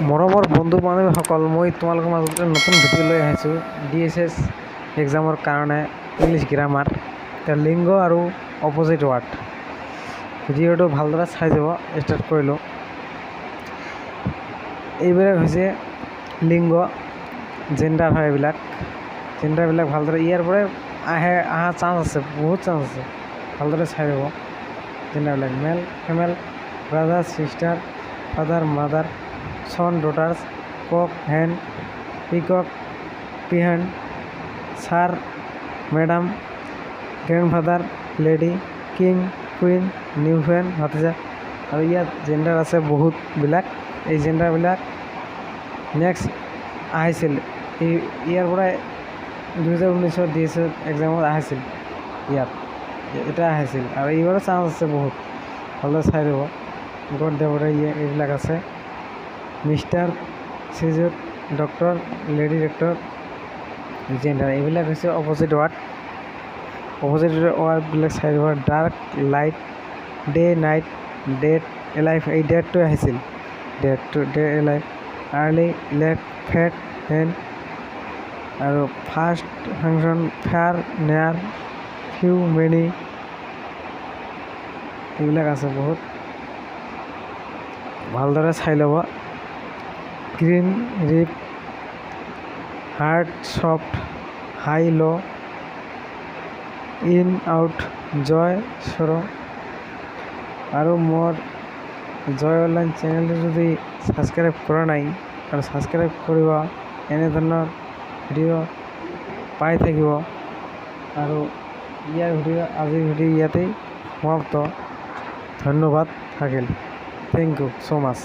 মৰমৰ বন্ধু বান্ধৱীসকল, মই তোমালোকৰ মাজত নতুন ভিডিঅ' লৈ আহিছোঁ DSS এক্সামৰ কাৰণে ইংলিছ গ্ৰামাৰ, লিংগ আৰু অপজিট ৱাৰ্ড। ভিডিঅ'টো ভালদৰে চাই যাব। ষ্টাৰ্ট কৰিলোঁ। এইবিলাক হৈছে লিংগ, জেণ্ডাৰ হয়। এইবিলাক জেণ্ডাৰবিলাক ভালদৰে ইয়াৰ পৰাই অহা চান্স আছে, বহুত চান্স আছে। ভালদৰে চাই যাব। জেণ্ডাৰবিলাক male, female, brother, sister, father, mother, son, daughters, cock, hen, peacock, peahen, sir, madam, grandfather, lady, king, queen, new friend, ভাতিজা। আৰু ইয়াত জেণ্ডাৰ আছে বহুতবিলাক। এই জেণ্ডাৰবিলাক নেক্সট আহিছিল ইয়াৰ পৰাই 2019 DSS এক্সামত আহিছিল। ইয়াত এটা আহিছিল আৰু এইবাৰো চান্স আছে বহুত। ভালদৰে চাই দিব। গড দেৱৰে এইবিলাক আছে। মিষ্টাৰ, শ্ৰীযুত, ডক্টৰ, লেডি ডক্টৰ, জেণ্ডাৰ এইবিলাক হৈছে অপজিট ৱাৰ্ড। অপজিট ৱাৰ্ডবিলাক চাই দিব। Dark, light, day, night, dead, alive. এই ডেডটো আহিছিল। Day alive, early, late, fat, হেন আৰু ফাৰ্ষ্ট ফাংচন, ফেয়াৰ, নেয়াৰ, ফিউ, মেনি এইবিলাক আছে বহুত। ভালদৰে চাই ল'ব। Green, ripe, hard, soft, high, low', in, out, জয়, সৰ'। আৰু মোৰ জয় অনলাইন চেনেলটো যদি ছাবস্ক্ৰাইব কৰা নাই আৰু ছাবস্ক্ৰাইব কৰিব, এনেধৰণৰ ভিডিঅ' পাই থাকিব। আৰু আজিৰ ভিডিঅ' ইয়াতেই সমাপ্ত। ধন্যবাদ থাকিল। Thank you so' much.